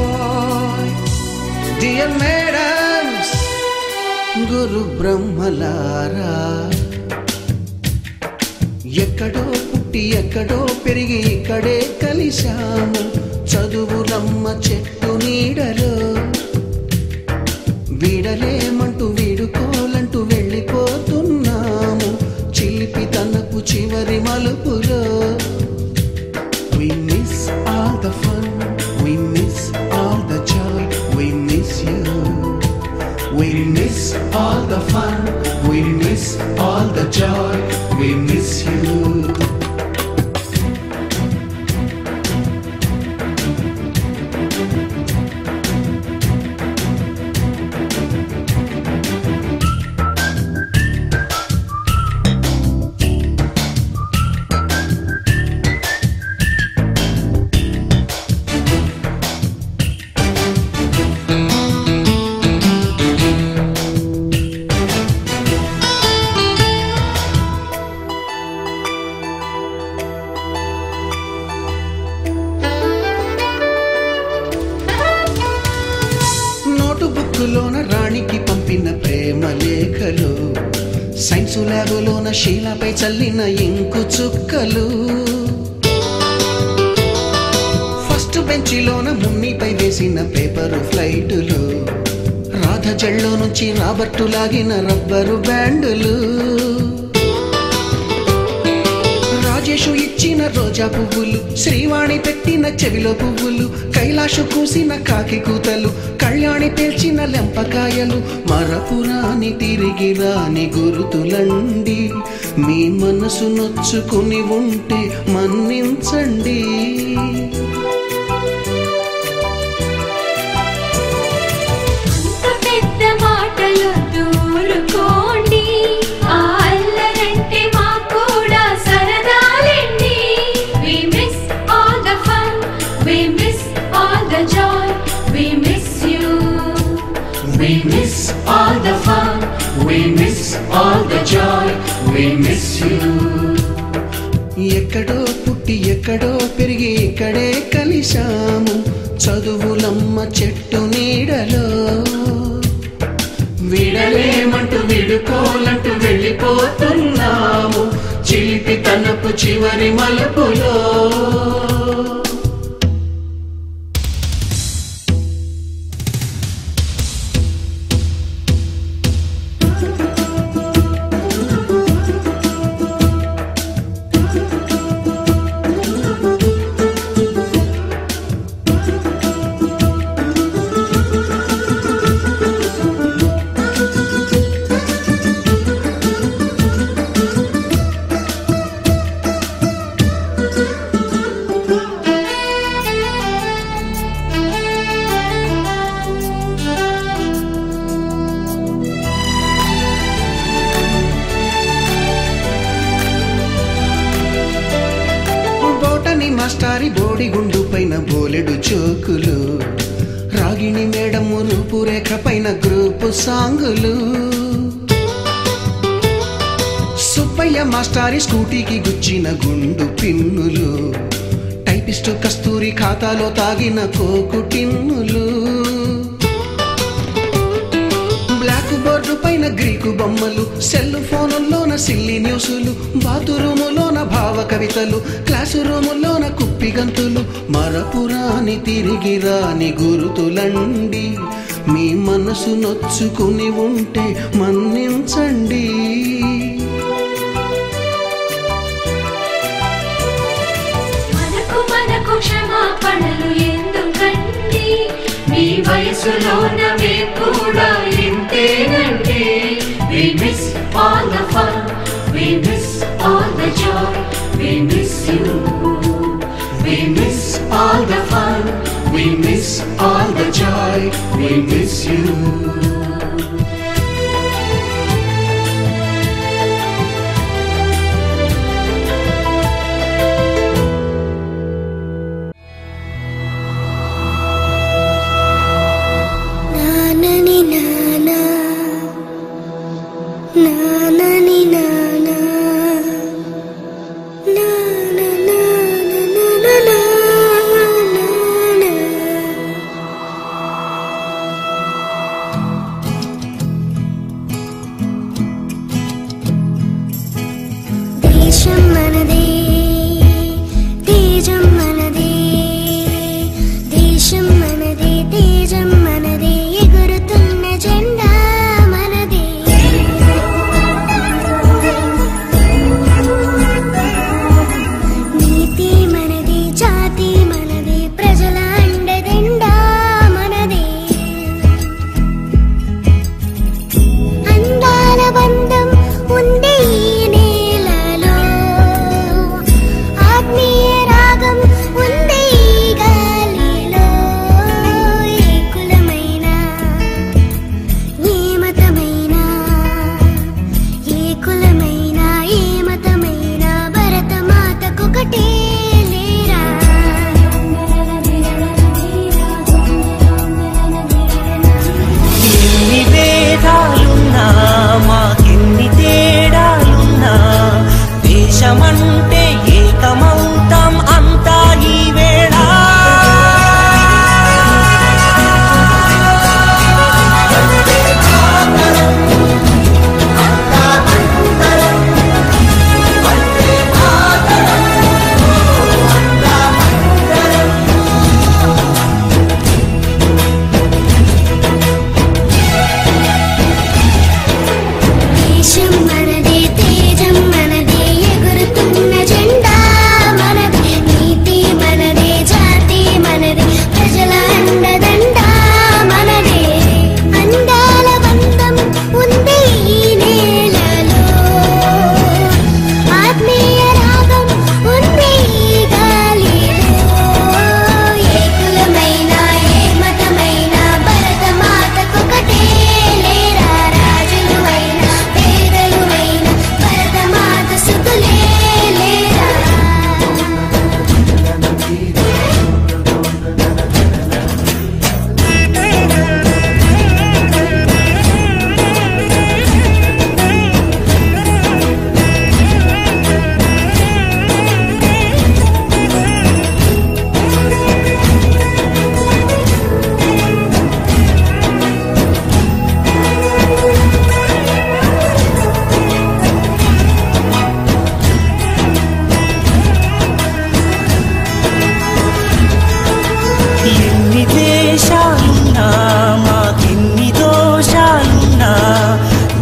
boy, dear madams, గురు బ్రహ్మలారా, ఎక్కడో పుట్టి ఎక్కడో పెరిగి ఇక్కడే కలిశాము చదువులమ్మ చెట్టు నీడలో. వీడలేమంటూ వీడుకోలంటూ వెళ్ళిపోతున్నాము చిలిపి తనకు చివరి మలుపులో. We miss all the fun, we miss all the joy, we miss you. We miss all the fun, we miss all the joy, we miss you. లోన రాణికి పంపిన ప్రేమ లేఖలు, సైన్సు ల్యాబులోన శీలపై చల్లిన ఇంకు చుక్కలు, ఫస్ట్ బెంచిలోన మున్నిపై వేసిన పేపరు ఫ్లైటులు, రాధ జల్లో నుంచి రాబర్టు లాగిన rubber బ్యాండులు, Rajesh ఇచ్చిన రోజా పువ్వులు, శ్రీవాణి పెట్టిన చెవిలో పువ్వులు, కైలాషు కూసిన కాకి కూతలు, కళ్యాణి పేల్చిన లెంపకాయలు, మరపురాని తిరిగి రాని గురుతులండి. మీ మనసు నొచ్చుకుని ఉంటే మన్నించండి. We miss all the fun, we miss all the joy, we miss you. ఎక్కడో పుట్టి ఎక్కడో పెరిగి ఇక్కడే కలిశాము చదువులమ్మ చెట్టు నీడలో. వీడలేమంటూ వీడుకోలంటూ వెళ్ళిపోతున్నాము చిలిపి తనపు చివరి మలుపులో. మాస్టారి బోడిగుండు పైన బోలెడు చోకులు, రాగిణి మేడము రూపురేఖ పైన గ్రూపు సాంగులు, సుబ్బయ్య మాస్టారి స్కూటీకి గుచ్చిన గుండు పిన్నులు, టైపిస్టు కస్తూరి ఖాతాలో తాగిన కోకు టిన్నులు, బ్లాక్ బోర్డు పైన గ్రీకు బొమ్మలు, సెల్ ఫోనుల్లోన సిల్లి న్యూసులు, బాతురూములోన భావ కవితలు, క్లాసు రూముల్లోన కుప్పి గంతులు, మరపురాని తిరిగి రాని గురుతులండి. మీ మనసు నొచ్చుకుని ఉంటే మన్నించండి. మనకు క్షమాపణలు ఎందుకండి, మీ వయసులోనవే కూడా ఇంతేనండి. We miss all the fun, we miss all the joy, we miss you. We miss all the fun, we miss all the joy, we miss you. దేశమంటే ఏకమౌతాం అంతా ఈ వేళ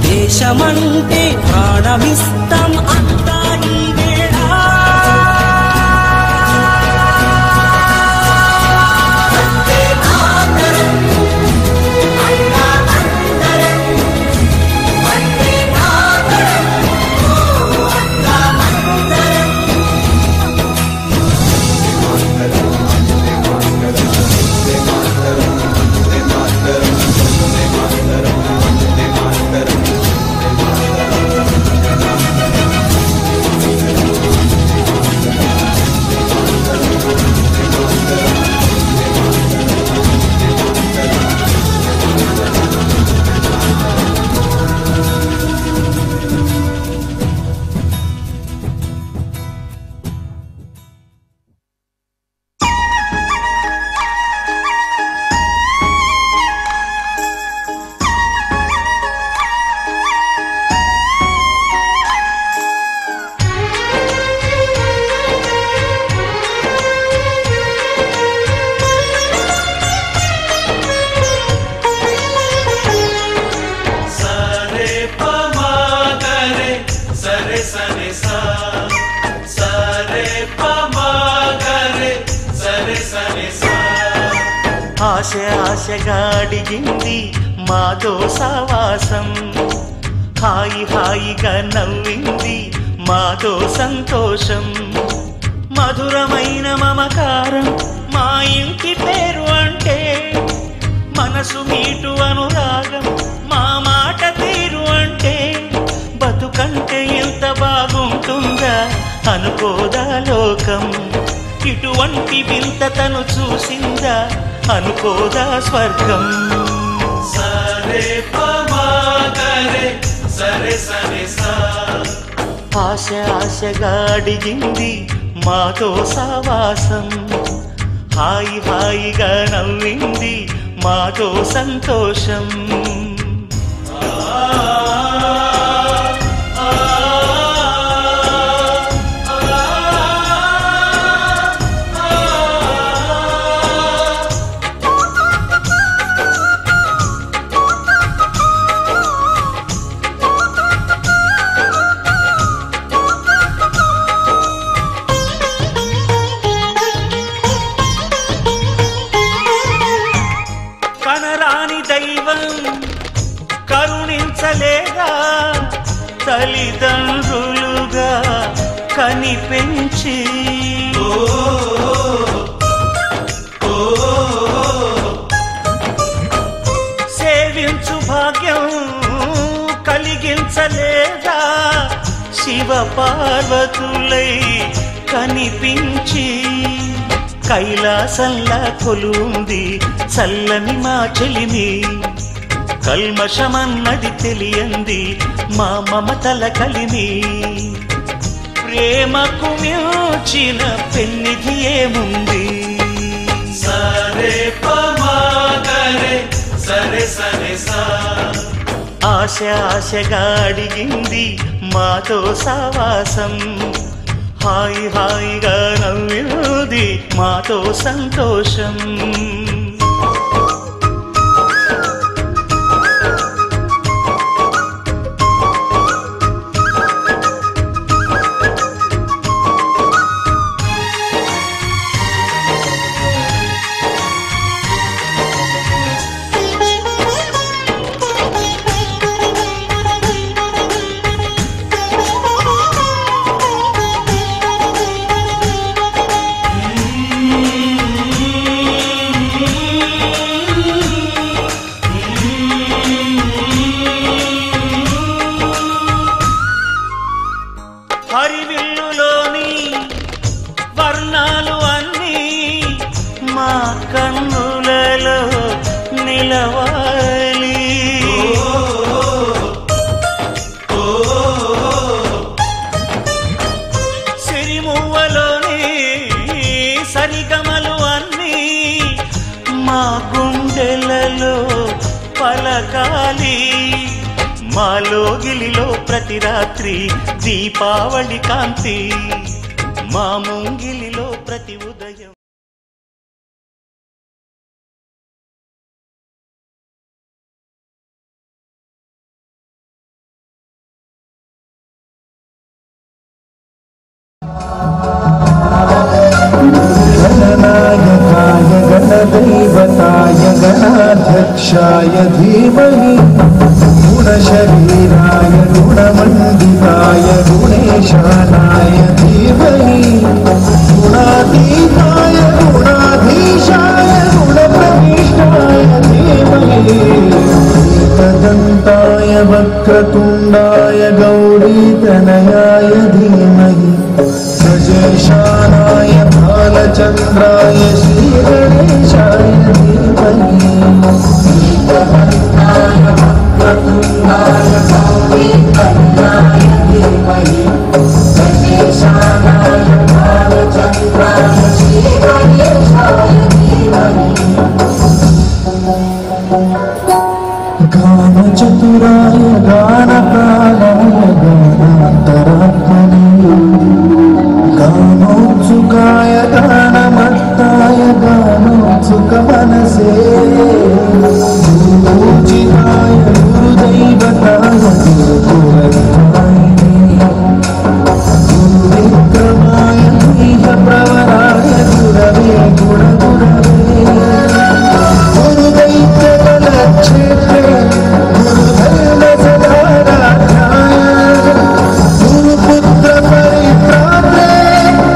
దేశమంటే ప్రాణమిస్తాం అంతా ఈ వేళ ఆశ ఆశగా అడిగింది మాతో సావాసం హాయి హాయిగా నవ్వింది మాతో సంతోషం మధురమైన మమకారం మా ఇంటి పేరు అంటే మనసు మీటు అనురాగం మా మాట తీరు అంటే బతుకంటే ఎంత బాగుంటుందా అనుకోదా లోకం ఇటువంటి వింతతను చూసిందా అనుకోదా స్వర్గం సరే పమాగరే సరే సరే సా ఆశ ఆశగా అడిగింది మాతో సావాసం హాయి హాయిగా నవ్వింది మాతో సంతోషం కరుణించలేదా తల్లిదండ్రులుగా కనిపెంచి సేవించు భాగ్యం కలిగించలేదా శివ పార్వతులై కనిపించి కైలాసంలా కొలుంది చల్లని మా చెలిమి కల్మషమన్నది తెలియంది మా మమతల కలిమి ప్రేమకు మించిన పెన్నిధి ఏముంది? సరే పమాగరే సరే సరే సా ఆశ ఆశగా అడిగింది మాతో సావాసం, హాయి హాయిగా నవ్వింది మాతో సంతోషం. హరివిల్లులోని వర్ణాలు అన్నీ మా కన్నులలో నిలవాలి. సిరిమువ్వలోని సరిగమలు అన్నీ మా గుండెలలో పలకాలి. మాలో గిలిలో ప్రతి రాత్రి దీపావళి కాంతి, మా ముంగిలిలో ప్రతి ఉదయం. गणनायकाय गणदैवताय गणाध्यक्षाय धीमहि गुणशरीराय गुणमण्डिताय गुणेशानाय धीमहि गुणातीताय गुणाधीशाय गुणप्रविष्टाय धीमहि एकदन्ताय वक्रतुण्डाय गौरीतनयाय धीमहि गजेशानाय भालचन्द्राय श्रीगणेशाय धीमहि एकदन्ताय वक्रतुण्डाय गौरीतनयाय धीमहि गजेशानाय भालचन्द्राय श्रीगणेशाय धीमहि गानचतुराय गानप्राणाय गानान्तरात्मने गानोत्सुकाय गानमत्ताय गानोत्सुकमनसे गुरुपूजिताय गुरुदैवताय गुरुकुलध्यायिने गुरुविक्रमाय गृहप्रवराय गुरवे गुणगुरवे गुरुदैत्यकलक्षेत्रे गुरुधर्मसदाराध्याय गुरुपुत्रपरित्रात्रे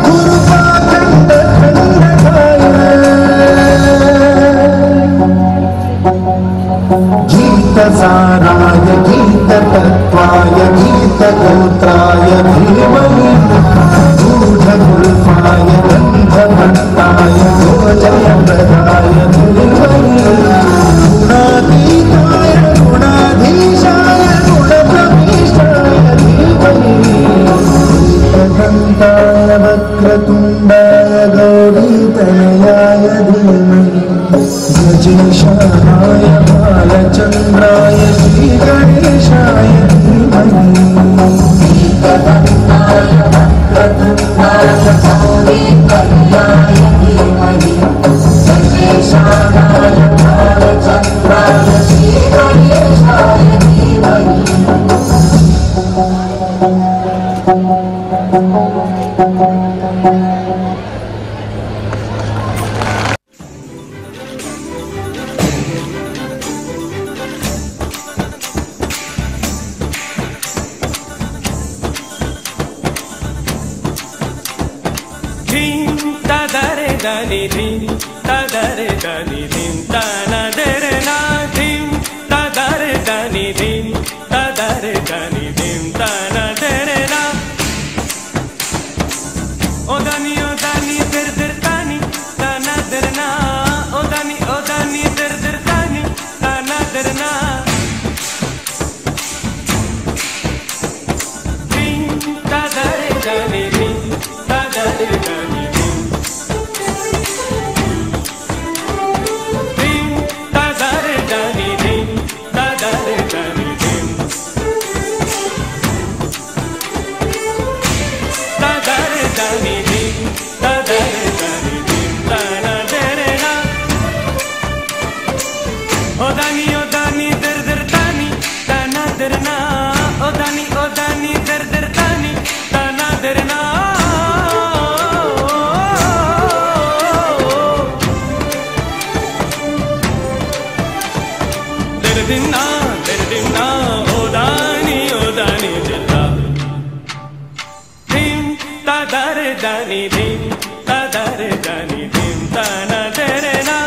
गुरुपाखण्डखण्डकाय गीतसाराय गीततत्त्वाय गीतगोत्राय धीमहि गूढगुल्फाय गन्धभट्टाय गोजयप्रदाय धीमहि गुणातीताय गुणाधीशाय गुणप्रविष्टाय धीमहि एकदन्ताय वक्रतुण्डाय गौरीतनयाय धीमहि गजेशानाय भालचन्द्राय श्रीगणेशाय धीमहि एकदन्ताय वक्रतुण्डाय गौरीतनयाय धीमहि गजेशानाय भालचन्द्राय श्रीगणेशाय धीमहि dani dim tadare dani dim tana dere na dim tadare dani dim tadare dani dim tana dere na o dani der tani tana der na o dani der tani tana der na dim tadare dani dani dim ta dare dani dim ta na dare na o dani der der dani ta na der na o dani der der dani ta na der na der din na o dani dilla dim ta dare dani dim ta dare dani dim ta na dare na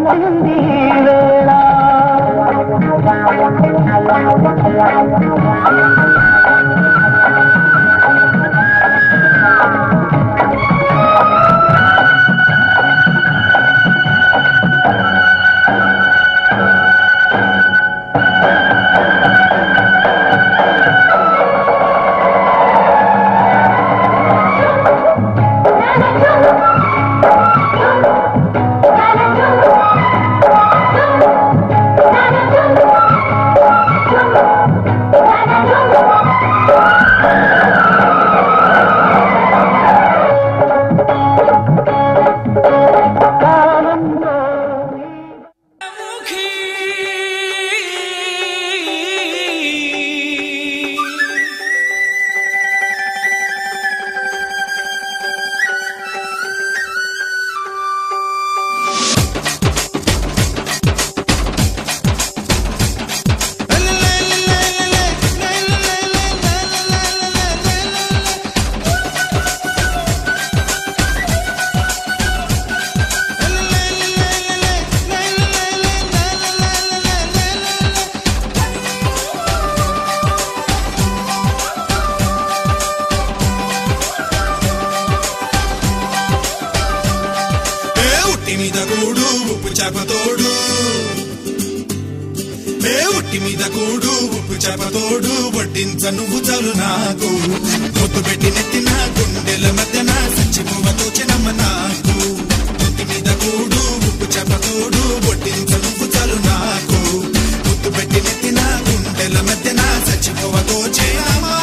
సమయమైంది వేళ చేపతోడు వడ్డించ నువ్వు చాలు నాకు ముద్దు పెట్టి నెత్తిన గుండెల మధ్యన సచ్చిపోవతో చినమ్మ నాకు ముద్దు మీద కూడు ఉప్పు చేపతోడు వడ్డించ నువ్వు చాలు నాకు ముద్దు పెట్టి నెత్తిన గుండెల మధ్యన సచ్చిపోవతో చినమ్మా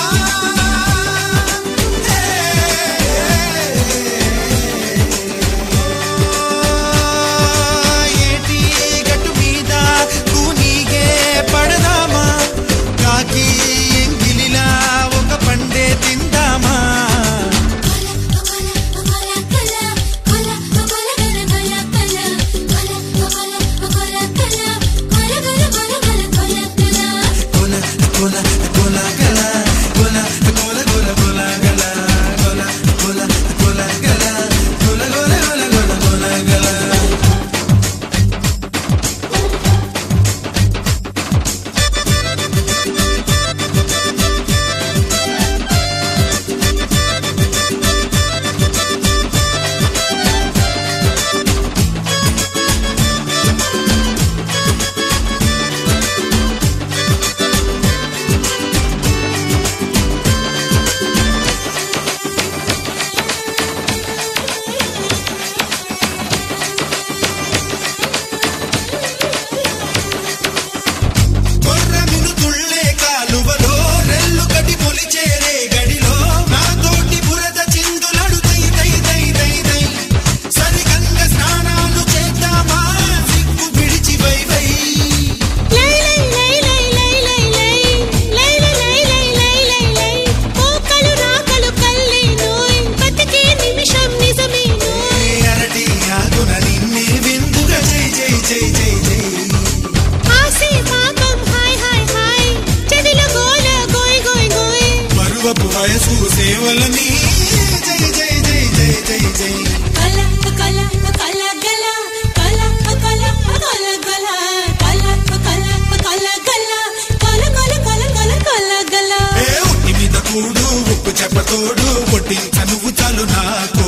చెప్పతోడు కొట్టించ నువ్వు చాలు నాకు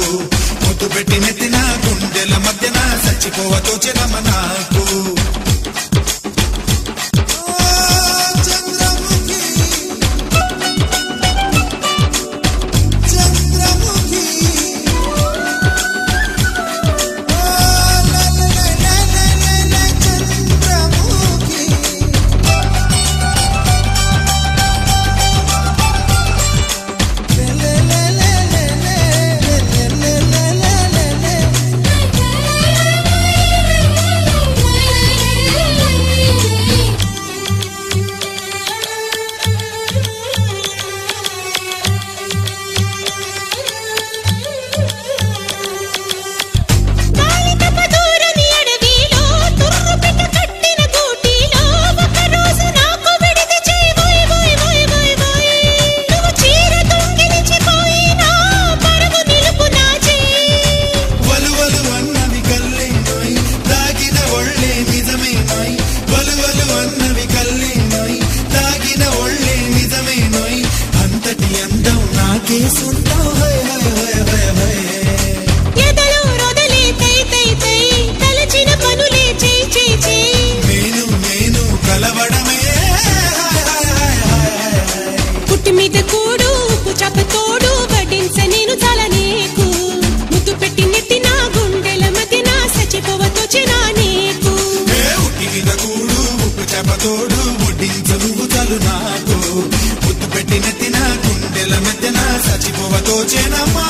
ముద్దు పెట్టి నెత్తిన గుండెల మధ్యన చచ్చిపోవతో చిరమ నాకు la అన్నవి కల్లే నోయ్ తాగిన ఒళ్ళే నిజమే నోయ్ అంతటి అందం నాకే సొంతం high high high high high ఎదలో రొదలే తై తై తై తలచిన పనులే చై చై చై నేను కలవడమే పుట్టి మీద కూడు ఉప్పు చాప తోడు వడ్డించ నేను చాలా నీకు ముద్దు పెట్టి నెత్తి నా గుండెల మధ్య నా సచిపోవతోచెనా నీకు ఉట్టి మీద కూడు ఉప్పు చేప తోడు వడ్డించ నువ్వు చాలు నాకు ముద్దు పెట్టి నెత్తి నా గుండెల మధ్య నా సచిపోవతోచెనమ్మా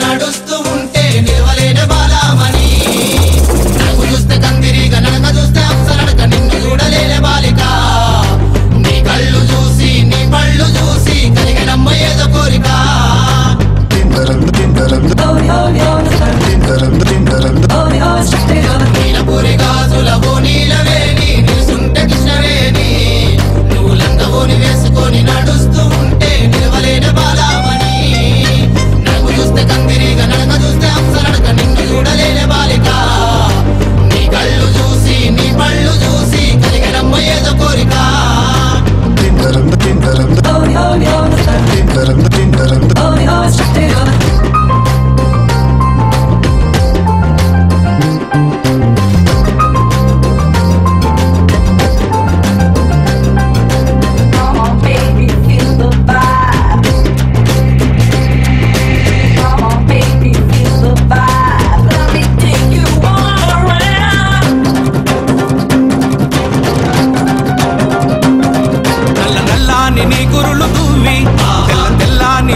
నడుస్తూ ఉంటే నిలవలేన బాలామణి నాకు చూస్తే కందిరిగా నడక చూస్తే అప్సరడక నిన్ను చూడలేని బాలిక నీ కళ్ళు చూసి నీ పళ్ళు చూసి కలిగినమ్మ ఏదో కోరిక నీలపూరి గాజులవో నీలవేణి నిలుసుంటే కృష్ణవేణి నువ్వు లంగవోని వేసుకొని నడుస్తూ ఉంటే నిలవలేని బాలామణి నాకు చూస్తే కందిరిగా నడక చూస్తే అప్సరడక నిన్ను చూడలేని బాలిక నీ కళ్ళు చూసి నీ పళ్ళు చూసి కలిగినమ్మ ఏదో కోరిక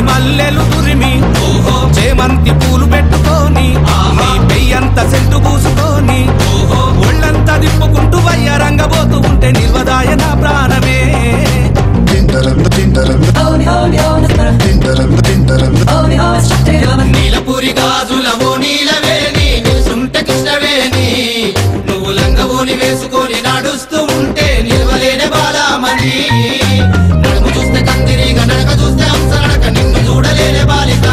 మల్లెలు తురిమి చేమంతి పూలు పెట్టుకొని నీ పెయ్యంత సెంటు పూసుకొని ఒళ్ళంతా దిప్పుకుంటూ వయ్యారంగబోతూ ఉంటే నిర్వదాయ నా ప్రాణమే నీలపూరి గాజులవో నీలవేణి నిలుసుంటే కృష్ణవేణి నువ్వు లంగవోని వేసుకొని నడుస్తూ ఉంటే నిలవలేని బాలామణి నడుము చూస్తే కందిరిగా నడక చూస్తే అంసరడక నిన్ను చూడలేని బాలిక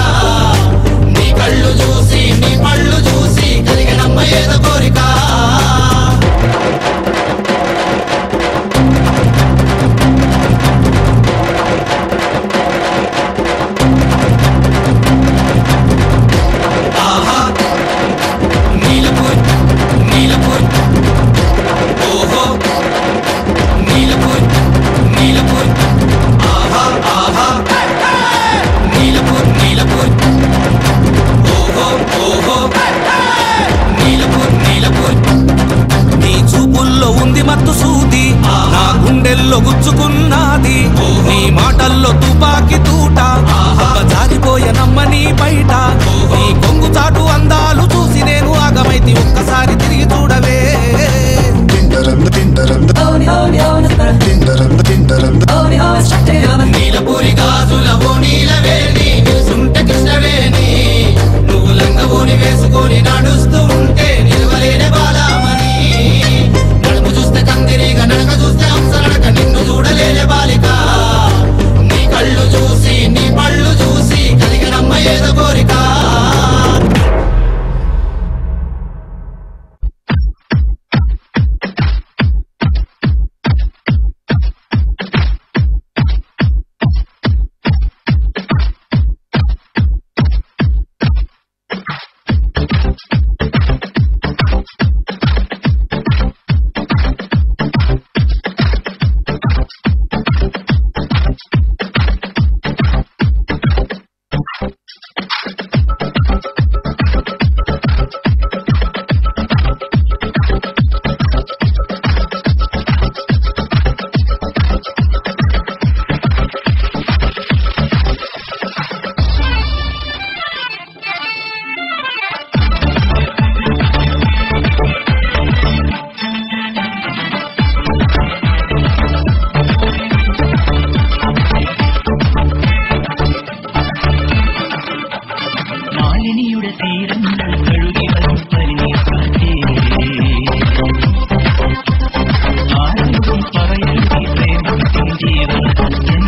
నీ కళ్ళు చూసి నీ పళ్ళు చూసి కలిగినమ్మ ఏదో కోరిక నీలపూరి ఓహో నీలపూరి മേനിയുടെ തീരങ്ങൾ കഴുകി വരും പനിനീർ കാറ്റേ ആരോടും പറയരുതീ പ്രേമത്തിൻ ജീവസത്യം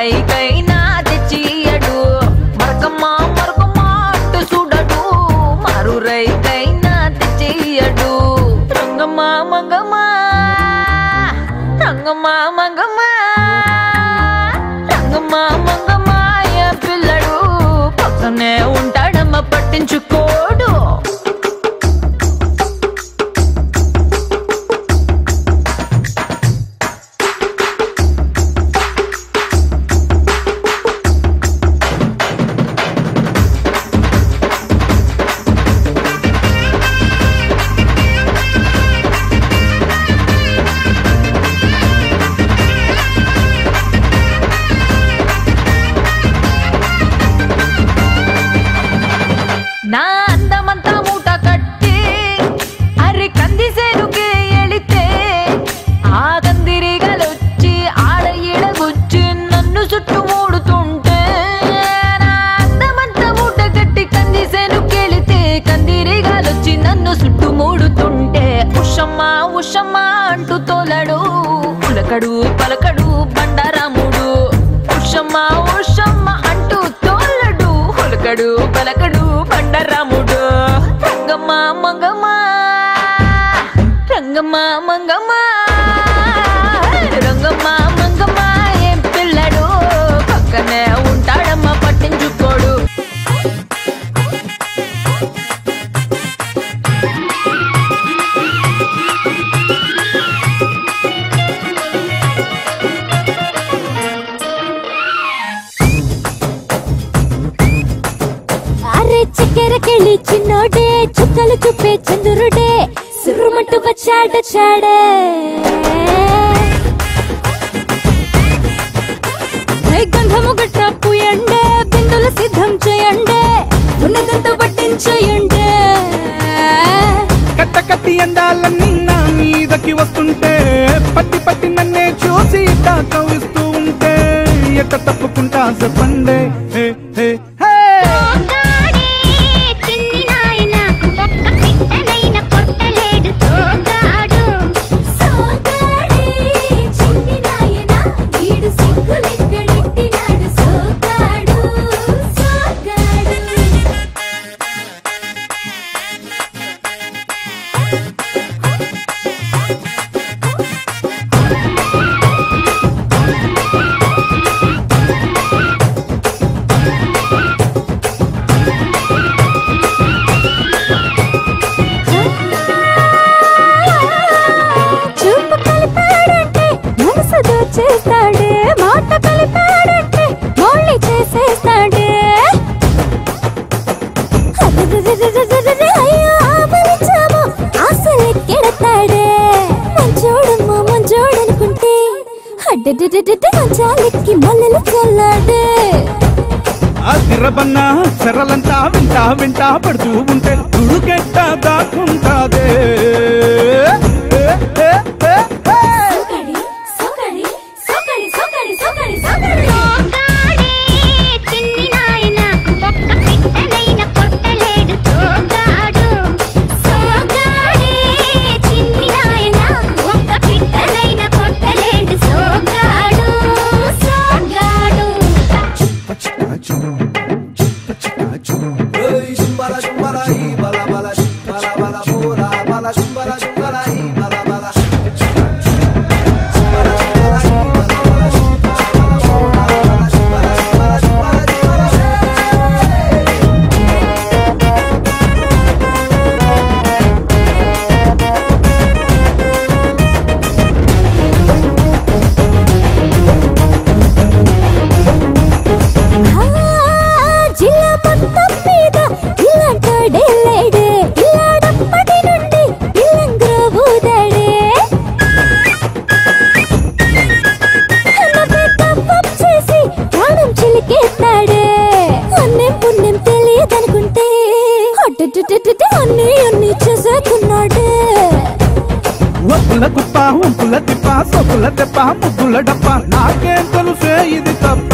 రైకైనా తెచ్చియడు మరకమ్మా మరకమ్మా అంటూ చూడడు మారు రైకైనా తెచ్చియడు రంగమ్మా మంగమ్మా రంగమ్మా మంగమ్మా రంగమ్మా మంగమ్మా ఏ పిల్లడు పక్కనే ఉంటాడమ్మ పట్టించుకోడు నా అందమంతా మూట కట్టి అరి కందిసేనుకే ఎళితే ఆ కందిరిగలొచ్చి ఆడ ఈడగుచ్చి నన్ను చుట్టుమూడుతుంటే నా అందమంతా మూట కట్టి కందిసేనుకెళితే కందిరిగలొచ్చి నన్ను చుట్టుమూడుతుంటే ఉషమ్మా ఉషమ్మా అంటూ తోలడు ఉలకడు పలకడు బండారాముడు ఉషమ్మా ఉషమ్మా అంటూ తోలడు ఉలకడు పలకడు బండరాముడు రంగమ్మా మంగమ్మా రంగమ్మా మంగమ్మా రంగమ్మా మంగమ్మా ఏం పిల్లడు పక్కనే ఉంటాడమ్మా పట్టించుకోడు చక్కెరకెళ్ళి చిన్నోడే చుక్కలు చూపే చంద్రుడే సుర్రుమంటూ వచ్చాడే గంధము గట్ట పూయండే బిందులు సిద్ధం చేయండే ఉన్నదంతా పట్టించేయండే కట్ట కట్టి అందాలన్నీ నా మీదకి వస్తుంటే పట్టి పట్టి నన్నే చూసి కవిస్తూ ఉంటే ఎట్ట తప్పుకుంటా చెప్పండే హే హే హే చేస్తాడే మాట కలిపాడంటే మళ్ళీ చేసేస్తాడే అయ్యో ఆపరిచాము ఆశలెక్కెడతాడే మంచోడమ్మా మంచోడనుకుంటే మంచాలెక్కి మల్లెలు చల్లాడే ఆ తిరబన్నా చెరలంతా వింటా వింటా పడుతూ ఉంటే తుడుకెట్ట దాక్కుంటాదే ఒప్పుల కుప్ప ఉంపుల తిప్ప సొప్పుల తెప్ప ముగ్గుల డప్ప నాకేం తెలుసే ఇది తప్ప